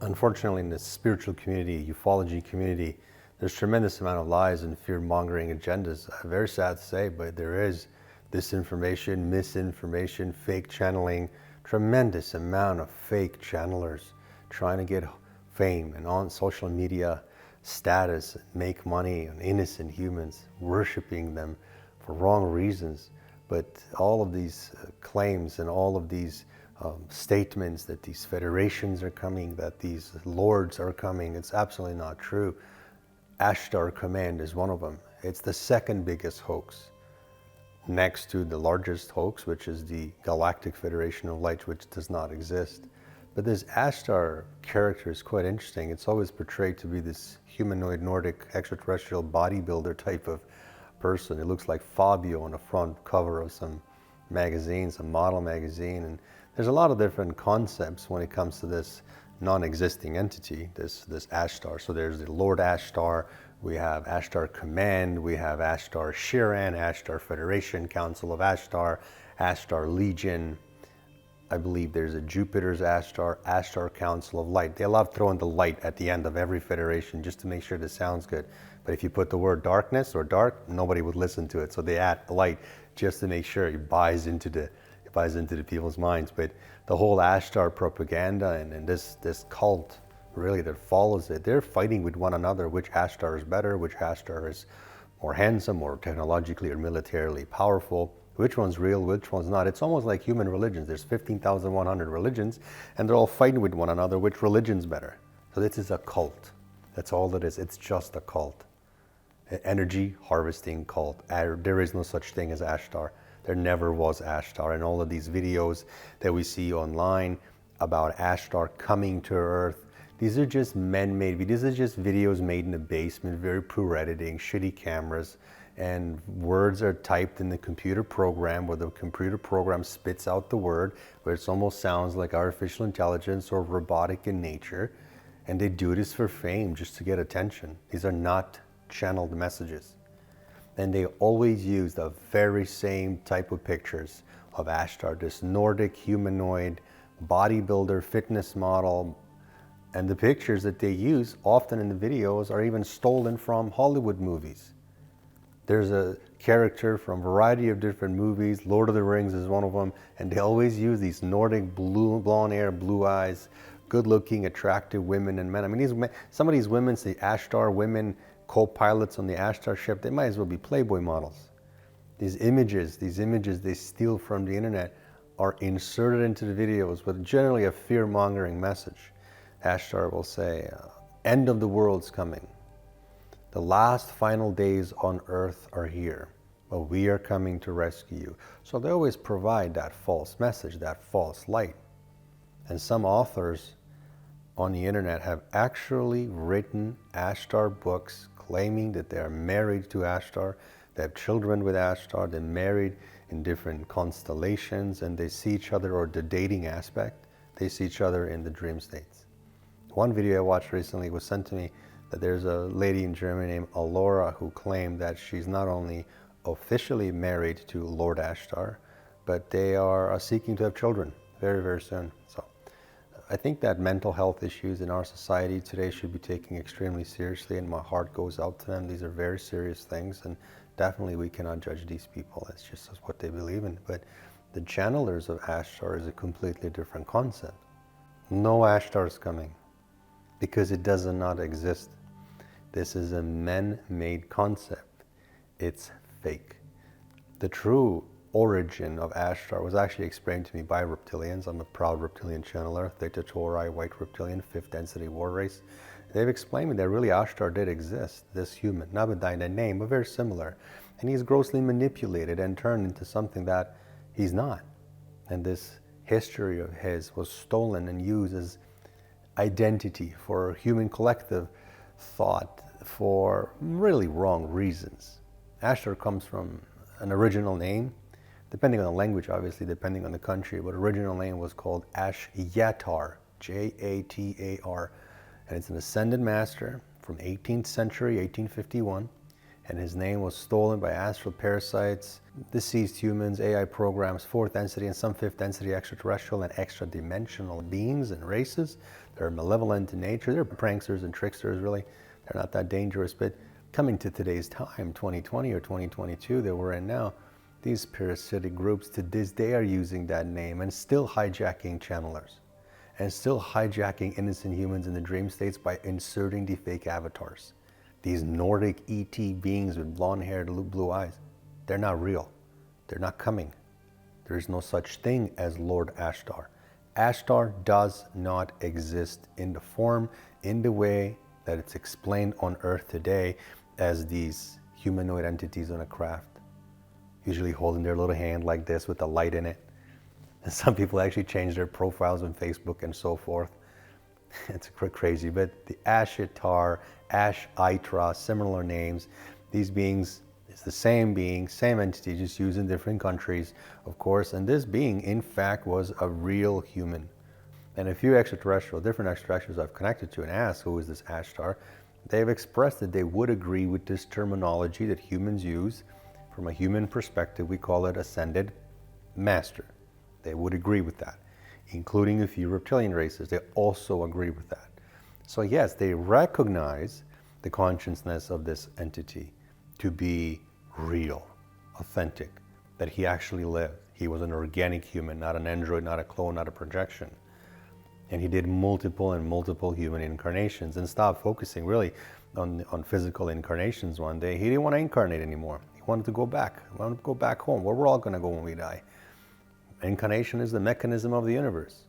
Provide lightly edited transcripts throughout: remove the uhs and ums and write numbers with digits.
Unfortunately, in the spiritual community, ufology community, there's tremendous amount of lies and fear-mongering agendas. Very sad to say, but there is disinformation, misinformation, fake channeling, tremendous amount of fake channelers trying to get fame and on social media status, make money on innocent humans, worshiping them for wrong reasons. But all of these claims and all of these statements that these federations are coming, that these lords are coming, it's absolutely not true. Ashtar Command is one of them. It's the second biggest hoax, next to the largest hoax, which is the Galactic Federation of Light, which does not exist. But this Ashtar character is quite interesting. It's always portrayed to be this humanoid, Nordic, extraterrestrial bodybuilder type of person. It looks like Fabio on the front cover of some magazine, some model magazine. And there's a lot of different concepts when it comes to this non-existing entity, this Ashtar. So there's the Lord Ashtar, we have Ashtar Command, we have Ashtar Sheran, Ashtar Federation, Council of Ashtar, Ashtar Legion. I believe there's a Jupiter's Ashtar, Ashtar Council of Light. They love throwing the light at the end of every federation just to make sure this sounds good. But if you put the word darkness or dark, nobody would listen to it. So they add light just to make sure it buys into the people's minds. But the whole Ashtar propaganda and this cult really that follows it, they're fighting with one another, which Ashtar is better, which Ashtar is more handsome or technologically or militarily powerful, which one's real, which one's not. It's almost like human religions. There's 15,100 religions and they're all fighting with one another, which religion's better. So this is a cult. That's all it is. It's just a cult. An energy harvesting cult. There is no such thing as Ashtar. There never was Ashtar. And all of these videos that we see online about Ashtar coming to Earth, these are just man-made videos. These are just videos made in the basement, very poor editing, shitty cameras, and words are typed in the computer program where the computer program spits out the word, where it almost sounds like artificial intelligence or robotic in nature. And they do this for fame, just to get attention. These are not channeled messages. And they always use the very same type of pictures of Ashtar, this Nordic humanoid bodybuilder fitness model. And the pictures that they use often in the videos are even stolen from Hollywood movies. There's a character from a variety of different movies. Lord of the Rings is one of them. And they always use these Nordic blonde hair, blue eyes, good looking, attractive women and men. I mean, some of these women, the Ashtar women, co-pilots on the Ashtar ship, they might as well be Playboy models. These images they steal from the internet are inserted into the videos with generally a fear-mongering message. Ashtar will say, end of the world's coming. The last final days on Earth are here, but we are coming to rescue you. So they always provide that false message, that false light. And some authors on the internet have actually written Ashtar books claiming that they are married to Ashtar, they have children with Ashtar, they're married in different constellations, and they see each other, or the dating aspect, they see each other in the dream states. One video I watched recently was sent to me that there's a lady in Germany named Alora who claimed that she's not only officially married to Lord Ashtar, but they are seeking to have children very, very soon. So I think that mental health issues in our society today should be taken extremely seriously, and my heart goes out to them. These are very serious things, and definitely we cannot judge these people. It's just what they believe in. But the channelers of Ashtar is a completely different concept. No Ashtar is coming, because it does not exist. This is a man-made concept. It's fake. The true origin of Ashtar was actually explained to me by reptilians. I'm a proud reptilian channeler, Theta Tauri, white reptilian, 5th density war race. They've explained to me that really Ashtar did exist, this human, not with that name, but very similar. And he's grossly manipulated and turned into something that he's not. And this history of his was stolen and used as identity for human collective thought for really wrong reasons. Ashtar comes from an original name, depending on the language, obviously, depending on the country, but original name was called Ashtar, Jatar, and it's an ascended master from 18th century, 1851, and his name was stolen by astral parasites deceased humans, AI programs, fourth density and some fifth density extraterrestrial and extra dimensional beings and races. They're malevolent in nature. They're pranksters and tricksters, really. They're not that dangerous. But coming to today's time, 2020 or 2022 that we're in now, these parasitic groups to this day are using that name and still hijacking channelers and still hijacking innocent humans in the dream states by inserting the fake avatars. These Nordic ET beings with blonde hair, blue eyes, they're not real. They're not coming. There is no such thing as Lord Ashtar. Ashtar does not exist in the form, in the way that it's explained on Earth today as these humanoid entities on a craft, usually holding their little hand like this with a light in it. And some people actually change their profiles on Facebook and so forth. It's crazy, but the Ashtar, Ashitra, similar names. These beings, it's the same being, same entity, just used in different countries, of course. And this being, in fact, was a real human. And a few different extraterrestrials I've connected to and asked, who is this Ashtar? They've expressed that they would agree with this terminology that humans use. From a human perspective, we call it ascended master. They would agree with that, including a few reptilian races. They also agree with that. So yes, they recognize the consciousness of this entity to be real, authentic, that he actually lived. He was an organic human, not an android, not a clone, not a projection. And he did multiple human incarnations and stopped focusing really on physical incarnations one day. He didn't want to incarnate anymore. He wanted to go back. He wanted to go back home, where we're all going to go when we die. Incarnation is the mechanism of the universe.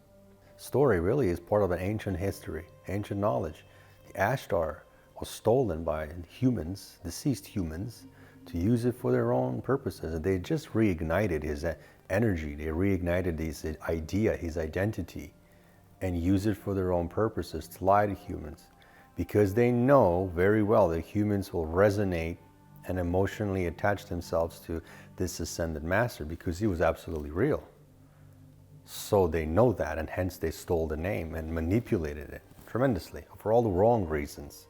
Story really is part of an ancient history, ancient knowledge. The Ashtar was stolen by humans, deceased humans, to use it for their own purposes. And they just reignited his energy. They reignited his idea, his identity, and use it for their own purposes to lie to humans. Because they know very well that humans will resonate and emotionally attach themselves to this ascended master because he was absolutely real. So they know that, and hence they stole the name and manipulated it tremendously for all the wrong reasons.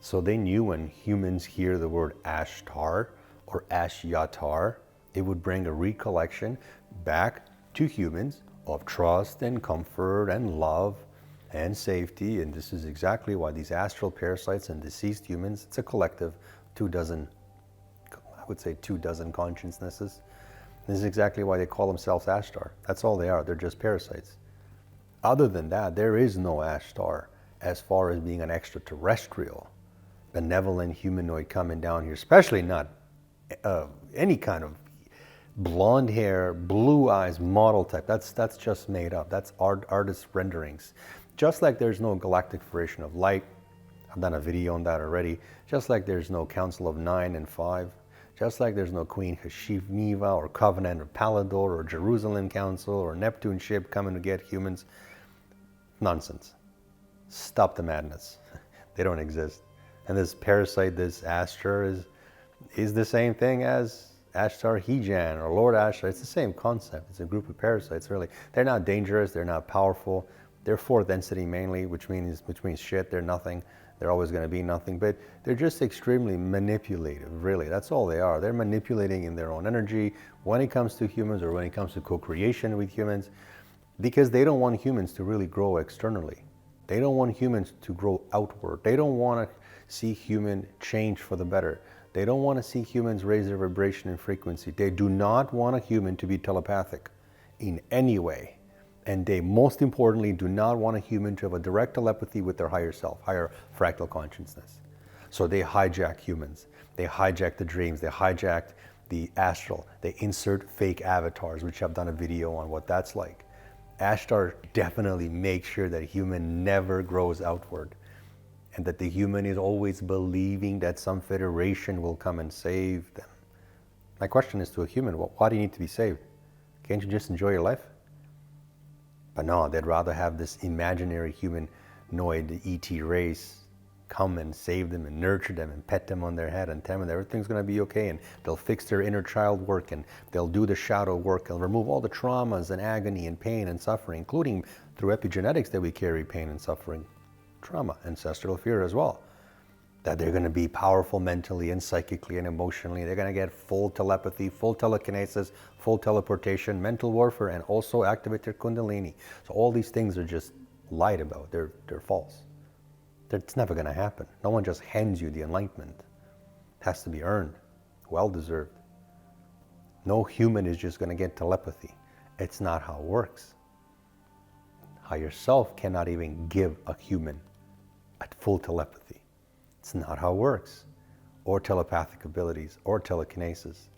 So they knew when humans hear the word Ashtar or Ashyatar, it would bring a recollection back to humans of trust and comfort and love and safety. And this is exactly why these astral parasites and deceased humans, it's a collective 24 consciousnesses. This is exactly why they call themselves Ashtar. That's all they are. They're just parasites. Other than that, there is no Ashtar as far as being an extraterrestrial, benevolent humanoid coming down here, especially not any kind of blonde hair, blue eyes model type. That's just made up. That's artist renderings. Just like there's no galactic federation of light. I've done a video on that already. Just like there's no Council of 9 and 5. Just like there's no Queen Hashiva or Covenant or Palador or Jerusalem Council or Neptune ship coming to get humans. Nonsense. Stop the madness. They don't exist. And this parasite, this Ashtar, is the same thing as Ashtar Hejan or Lord Ashtar. It's the same concept. It's a group of parasites, really. They're not dangerous. They're not powerful. They're fourth density mainly, which means shit. They're nothing. They're always going to be nothing. But they're just extremely manipulative, really. That's all they are. They're manipulating in their own energy when it comes to humans or when it comes to co-creation with humans, because they don't want humans to really grow externally. They don't want humans to grow outward. They don't want to see human change for the better. They don't want to see humans raise their vibration and frequency. They do not want a human to be telepathic in any way. And they, most importantly, do not want a human to have a direct telepathy with their higher self, higher fractal consciousness. So they hijack humans. They hijack the dreams. They hijack the astral. They insert fake avatars, which I've done a video on what that's like. Ashtar definitely makes sure that human never grows outward, and that the human is always believing that some federation will come and save them. My question is to a human, well, why do you need to be saved? Can't you just enjoy your life? But no, they'd rather have this imaginary humanoid ET race come and save them and nurture them and pet them on their head and tell them that everything's going to be okay, and they'll fix their inner child work, and they'll do the shadow work and remove all the traumas and agony and pain and suffering, including through epigenetics that we carry pain and suffering, trauma, ancestral fear as well. that they're going to be powerful mentally and psychically and emotionally. They're going to get full telepathy, full telekinesis, full teleportation, mental warfare, and also activate their kundalini. So all these things are just lied about. They're false. It's never going to happen. No one just hands you the enlightenment. It has to be earned, well-deserved. No human is just going to get telepathy. It's not how it works. Higher self cannot even give a human at full telepathy. It's not how it works. Or telepathic abilities, or telekinesis.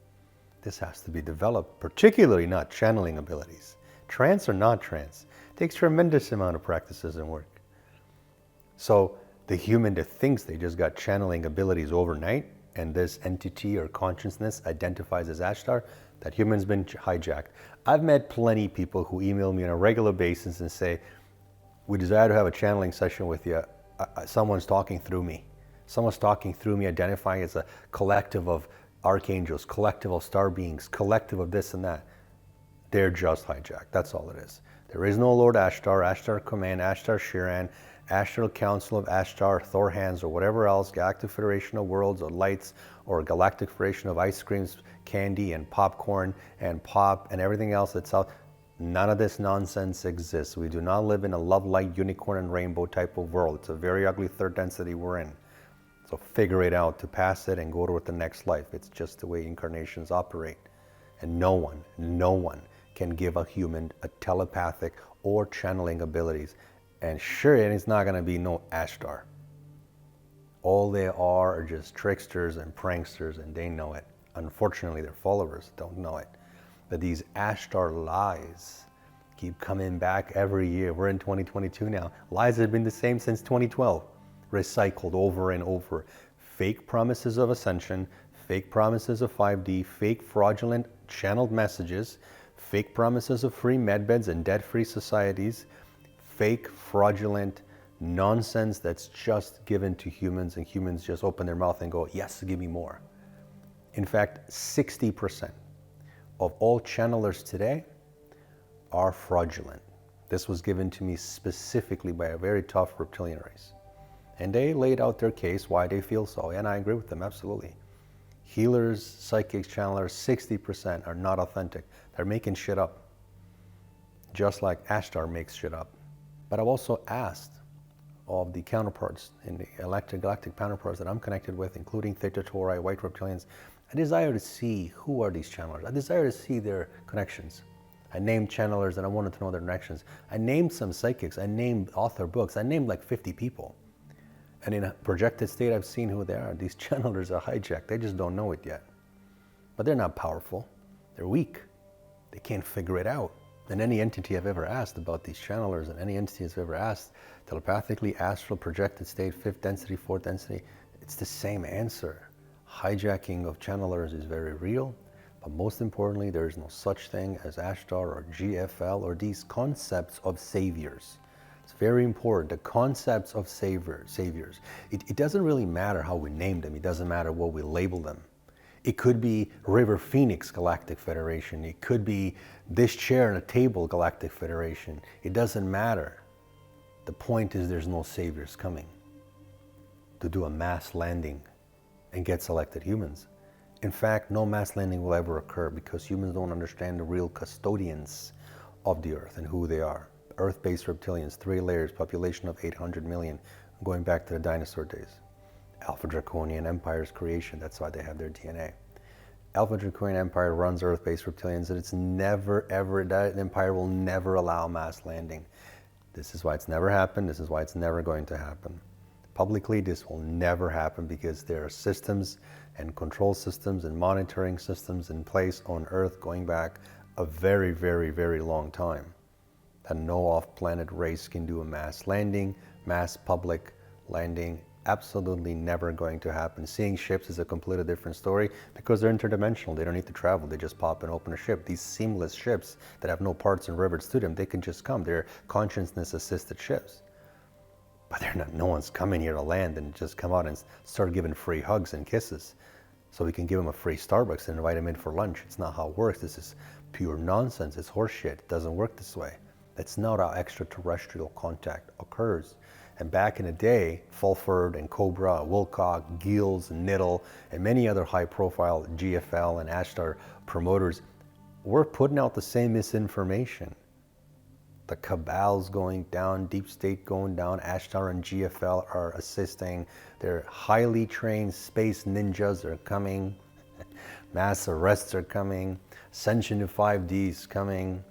This has to be developed, particularly not channeling abilities. Trance or not trance. It takes tremendous amount of practices and work. So the human that thinks they just got channeling abilities overnight, and this entity or consciousness identifies as Ashtar, that human's been hijacked. I've met plenty of people who email me on a regular basis and say, we desire to have a channeling session with you. Someone's talking through me. Someone's talking through me, identifying as a collective of archangels, collective of star beings, collective of this and that. They're just hijacked. That's all it is. There is no Lord Ashtar, Ashtar Command, Ashtar Sheran, Ashtar Council of Ashtar, Thor Hands, or whatever else, Galactic Federation of Worlds or Lights, or Galactic Federation of Ice Creams, Candy, and Popcorn, and Pop, and everything else that's out. None of this nonsense exists. We do not live in a love, light, unicorn, and rainbow type of world. It's a very ugly third density we're in. So figure it out to pass it and go to the next life. It's just the way incarnations operate. And no one can give a human a telepathic or channeling abilities. And sure, it's not going to be no Ashtar. All they are just tricksters and pranksters, and they know it. Unfortunately, their followers don't know it. But these Ashtar lies keep coming back every year. We're in 2022 now. Lies have been the same since 2012. Recycled over and over. Fake promises of ascension, fake promises of 5D, fake fraudulent channeled messages, fake promises of free medbeds and debt-free societies, fake fraudulent nonsense that's just given to humans, and humans just open their mouth and go, yes, give me more. In fact, 60% of all channelers today are fraudulent. This was given to me specifically by a very tough reptilian race. And they laid out their case, why they feel so, and I agree with them, absolutely. Healers, psychics, channelers, 60% are not authentic. They're making shit up. Just like Ashtar makes shit up. But I've also asked of the counterparts in the galactic counterparts that I'm connected with, including Theta Tauri, white reptilians, I desire to see who are these channelers. I desire to see their connections. I named channelers and I wanted to know their connections. I named some psychics. I named author books. I named like 50 people. And in a projected state, I've seen who they are. These channelers are hijacked. They just don't know it yet. But they're not powerful. They're weak. They can't figure it out. And any entity I've ever asked about these channelers, and any entity I've ever asked, telepathically, astral, projected state, fifth density, fourth density, it's the same answer. Hijacking of channelers is very real. But most importantly, there is no such thing as Ashtar or GFL or these concepts of saviors. It's very important, the concepts of saviors. It doesn't really matter how we name them. It doesn't matter what we label them. It could be River Phoenix Galactic Federation. It could be this chair and a table Galactic Federation. It doesn't matter. The point is there's no saviors coming to do a mass landing and get selected humans. In fact, no mass landing will ever occur because humans don't understand the real custodians of the earth and who they are. Earth-based reptilians, 3 layers, population of 800 million, going back to the dinosaur days. Alpha Draconian Empire's creation, that's why they have their DNA. Alpha Draconian Empire runs Earth-based reptilians, and it's never, ever, that empire will never allow mass landing. This is why it's never happened, this is why it's never going to happen. Publicly, this will never happen because there are systems and control systems and monitoring systems in place on Earth going back a very, very, very long time. That no off-planet race can do a mass landing, mass public landing, absolutely never going to happen. Seeing ships is a completely different story because they're interdimensional. They don't need to travel. They just pop and open a ship. These seamless ships that have no parts and rivets to them, they can just come. They're consciousness-assisted ships. But they're not, no one's coming here to land and just come out and start giving free hugs and kisses. So we can give them a free Starbucks and invite them in for lunch. It's not how it works. This is pure nonsense. It's horseshit. It doesn't work this way. That's not how extraterrestrial contact occurs. And back in the day, Fulford and Cobra, Wilcock, Gills, Niddle, and many other high-profile GFL and Ashtar promoters were putting out the same misinformation. The cabal's going down, deep state going down, Ashtar and GFL are assisting. They're highly trained space ninjas are coming. Mass arrests are coming. Ascension to 5D is coming.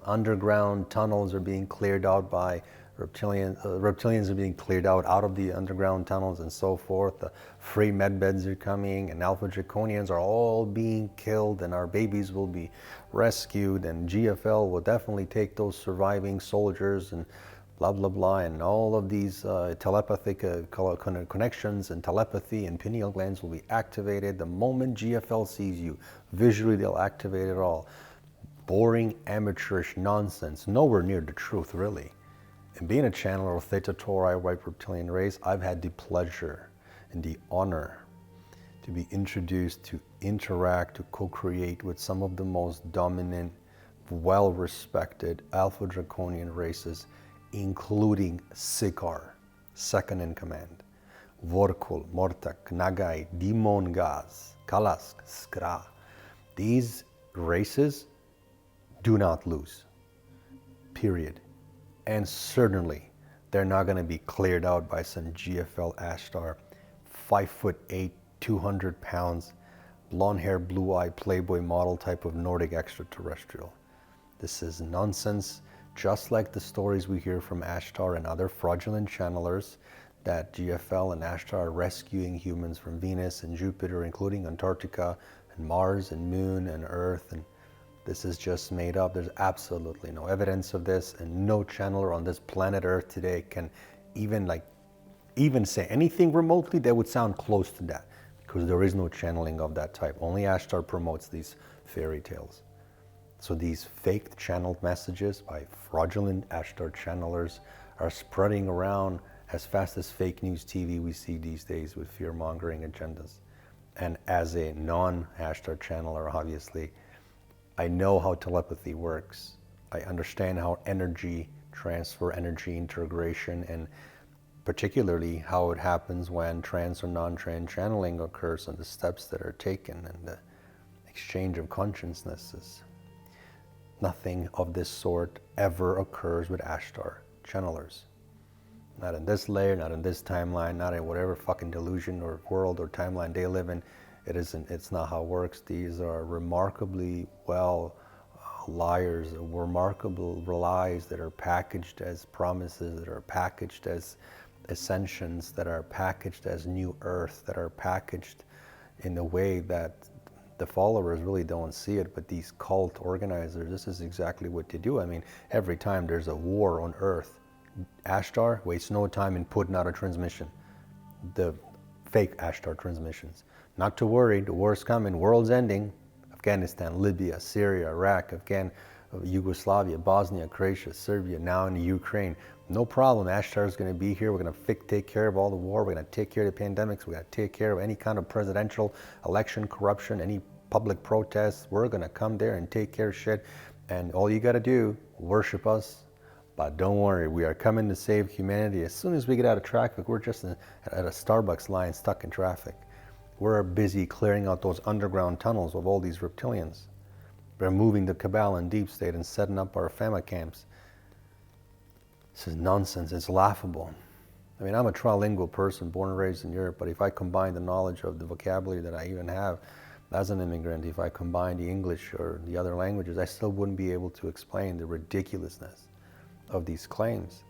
Underground tunnels are being cleared out by reptilians are being cleared out of the underground tunnels and so forth. The free medbeds are coming, and Alpha Draconians are all being killed, and our babies will be rescued, and GFL will definitely take those surviving soldiers, and blah blah blah, and all of these telepathic connections and telepathy and pineal glands will be activated the moment GFL sees you. Visually, they'll activate it all. Boring, amateurish nonsense, nowhere near the truth, really. And being a channeler of Theta Tauri, white reptilian race, I've had the pleasure and the honor to be introduced to interact, to co-create with some of the most dominant, well-respected Alpha Draconian races, including Sikar, second in command, Vorkul, Mortak, Nagai, Demon Gaz, Kalask, Skra. These races do not lose, period. And certainly, they're not going to be cleared out by some GFL Ashtar, 5'8", 200 pounds, blonde hair, blue eye, playboy model type of Nordic extraterrestrial. This is nonsense, just like the stories we hear from Ashtar and other fraudulent channelers that GFL and Ashtar are rescuing humans from Venus and Jupiter, including Antarctica and Mars and Moon and Earth. And this is just made up. There's absolutely no evidence of this, and no channeler on this planet Earth today can even say anything remotely that would sound close to that, because there is no channeling of that type. Only Ashtar promotes these fairy tales. So these fake channeled messages by fraudulent Ashtar channelers are spreading around as fast as fake news TV we see these days with fear-mongering agendas. And as a non-Ashtar channeler, obviously, I know how telepathy works. I understand how energy transfer, energy integration, and particularly how it happens when trans or non-trans channeling occurs and the steps that are taken and the exchange of consciousnesses. Nothing of this sort ever occurs with Ashtar channelers. Not in this layer, not in this timeline, not in whatever fucking delusion or world or timeline they live in. It's not how it works. These are remarkably liars, remarkable lies that are packaged as promises, that are packaged as ascensions, that are packaged as new earth, that are packaged in a way that the followers really don't see it, but these cult organizers, this is exactly what they do. I mean, every time there's a war on earth, Ashtar wastes no time in putting out a transmission. The fake Ashtar transmissions. Not to worry, the war's coming, world's ending. Afghanistan, Libya, Syria, Iraq, Yugoslavia, Bosnia, Croatia, Serbia, now in the Ukraine. No problem, Ashtar is going to be here. We're going to take care of all the war. We're going to take care of the pandemics. We're going to take care of any kind of presidential election corruption, any public protests. We're going to come there and take care of shit. And all you got to do, worship us. But don't worry, we are coming to save humanity. As soon as we get out of traffic, we're just at a Starbucks line stuck in traffic. We're busy clearing out those underground tunnels of all these reptilians. We're moving the cabal and deep state and setting up our FAMA camps. This is nonsense. It's laughable. I mean, I'm a trilingual person, born and raised in Europe, but if I combine the knowledge of the vocabulary that I even have as an immigrant, if I combine the English or the other languages, I still wouldn't be able to explain the ridiculousness of these claims.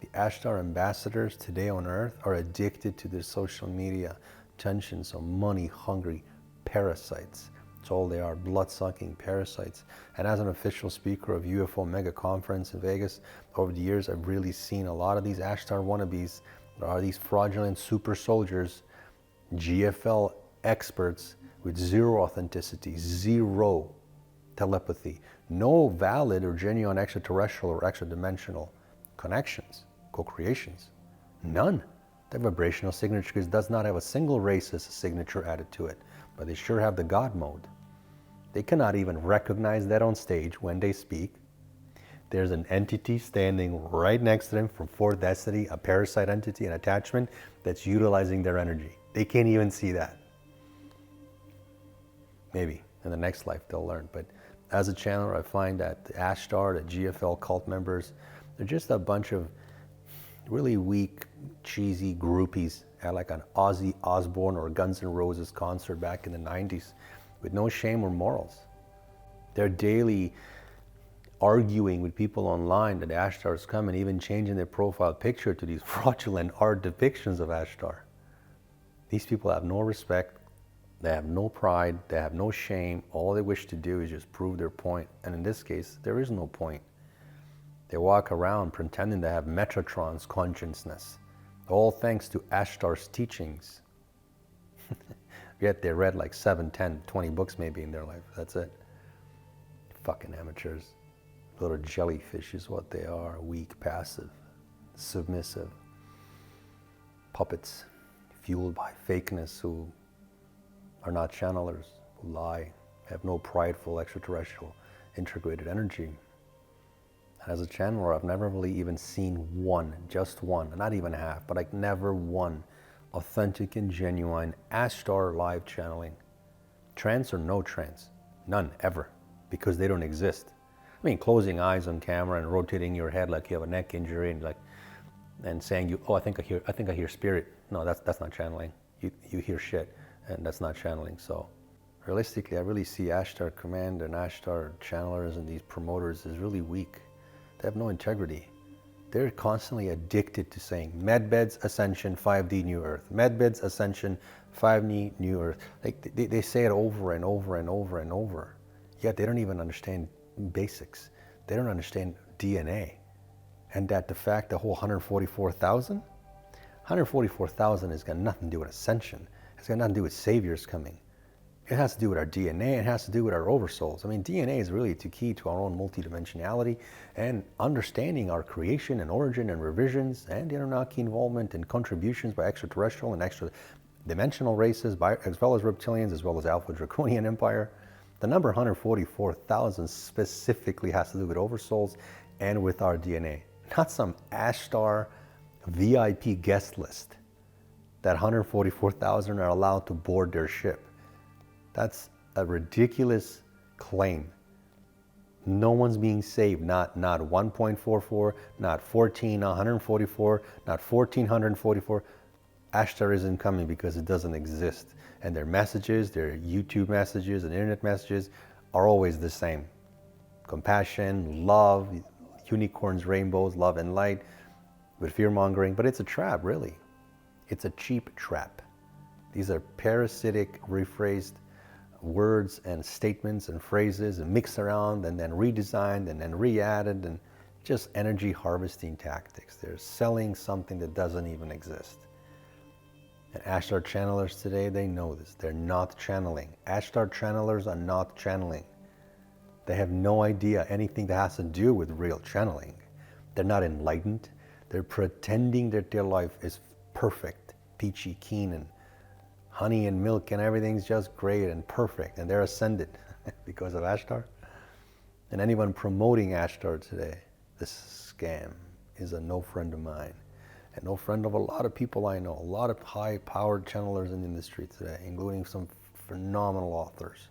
The Ashtar ambassadors today on Earth are addicted to their social media attention, so money-hungry parasites. That's all they are, blood-sucking parasites. And as an official speaker of UFO mega conference in Vegas, over the years I've really seen a lot of these Ashtar wannabes. There are these fraudulent super soldiers, GFL experts with zero authenticity, zero telepathy, no valid or genuine extraterrestrial or extra-dimensional connections, co-creations, none. Their vibrational signature does not have a single racist signature added to it, but they sure have the God mode. They cannot even recognize that on stage when they speak. There's an entity standing right next to them from fourth destiny, a parasite entity, an attachment that's utilizing their energy. They can't even see that. Maybe in the next life they'll learn. But as a channeler, I find that the Ashtar, the GFL cult members, they're just a bunch of really weak, cheesy groupies at like an Ozzy Osbourne or Guns N' Roses concert back in the 90s with no shame or morals. They're daily arguing with people online that Ashtar is coming, even changing their profile picture to these fraudulent art depictions of Ashtar. These people have no respect, they have no pride, they have no shame. All they wish to do is just prove their point. And in this case, there is no point. They walk around pretending to have Metatron's consciousness, all thanks to Ashtar's teachings. Yet they read like 7, 10, 20 books maybe in their life. That's it. Fucking amateurs. Little jellyfish is what they are. Weak, passive, submissive. Puppets fueled by fakeness who are not channelers, who lie, have no prideful extraterrestrial integrated energy. And as a channeler, I've never really even seen one, just one, not even half, but like never one authentic and genuine Ashtar live channeling. Trance or no trance? None, ever, because they don't exist. I mean, closing eyes on camera and rotating your head like you have a neck injury and saying oh, I think I hear spirit. No, that's not channeling. You hear shit, and that's not channeling. So realistically, I really see Ashtar Command and Ashtar channelers and these promoters as really weak. They have no integrity. They're constantly addicted to saying Medbeds Ascension 5D New Earth, Medbeds Ascension 5D New Earth. Like they say it over and over and over and over. Yet they don't even understand basics. They don't understand DNA. And that the fact the whole 144,000 has got nothing to do with ascension. It's got nothing to do with saviors coming. It has to do with our DNA. It has to do with our oversouls. I mean, DNA is really the key to our own multidimensionality and understanding our creation and origin and revisions and the Anunnaki involvement and contributions by extraterrestrial and extra dimensional races, as well as reptilians, as well as Alpha Draconian Empire. The number 144,000 specifically has to do with oversouls and with our DNA, not some Ashtar VIP guest list that 144,000 are allowed to board their ship. That's a ridiculous claim. No one's being saved, not 1.44, not 14, not 144, not 1444. Ashtar isn't coming because it doesn't exist. And their messages, their YouTube messages and internet messages are always the same. Compassion, love, unicorns, rainbows, love and light, with fear-mongering. But it's a trap, really. It's a cheap trap. These are parasitic, rephrased words and statements and phrases and mixed around and then redesigned and then re-added and just energy harvesting tactics. They're selling something that doesn't even exist. And Ashtar channelers today, they know this. They're not channeling. Ashtar channelers are not channeling. They have no idea anything that has to do with real channeling. They're not enlightened. They're pretending that their life is perfect, peachy keen and honey and milk and everything's just great and perfect, and they're ascended because of Ashtar. And anyone promoting Ashtar today, this scam, is a no friend of mine and no friend of a lot of people I know, a lot of high-powered channelers in the industry today, including some phenomenal authors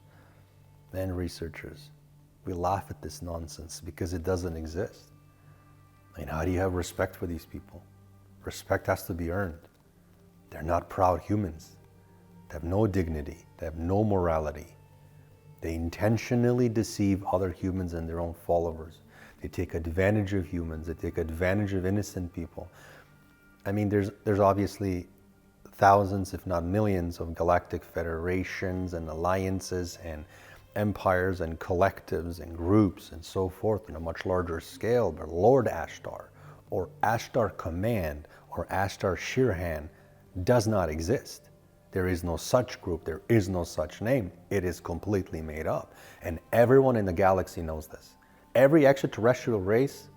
and researchers. We laugh at this nonsense because it doesn't exist. I mean, how do you have respect for these people? Respect has to be earned. They're not proud humans. They have no dignity. They have no morality. They intentionally deceive other humans and their own followers. They take advantage of humans. They take advantage of innocent people. I mean, there's obviously thousands, if not millions, of galactic federations and alliances and empires and collectives and groups and so forth on a much larger scale. But Lord Ashtar or Ashtar Command or Ashtar Sheran does not exist. There is no such group. There is no such name. It is completely made up. And everyone in the galaxy knows this. Every extraterrestrial race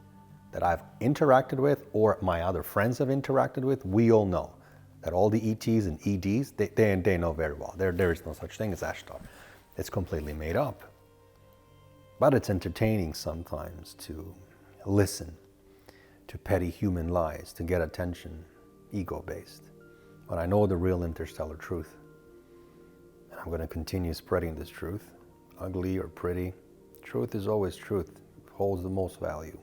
that I've interacted with or my other friends have interacted with, we all know that all the ETs and EDs, they know very well. There is no such thing as Ashtar. It's completely made up. But it's entertaining sometimes to listen to petty human lies to get attention, ego-based. But I know the real interstellar truth. And I'm going to continue spreading this truth. Ugly or pretty, truth is always truth. It holds the most value.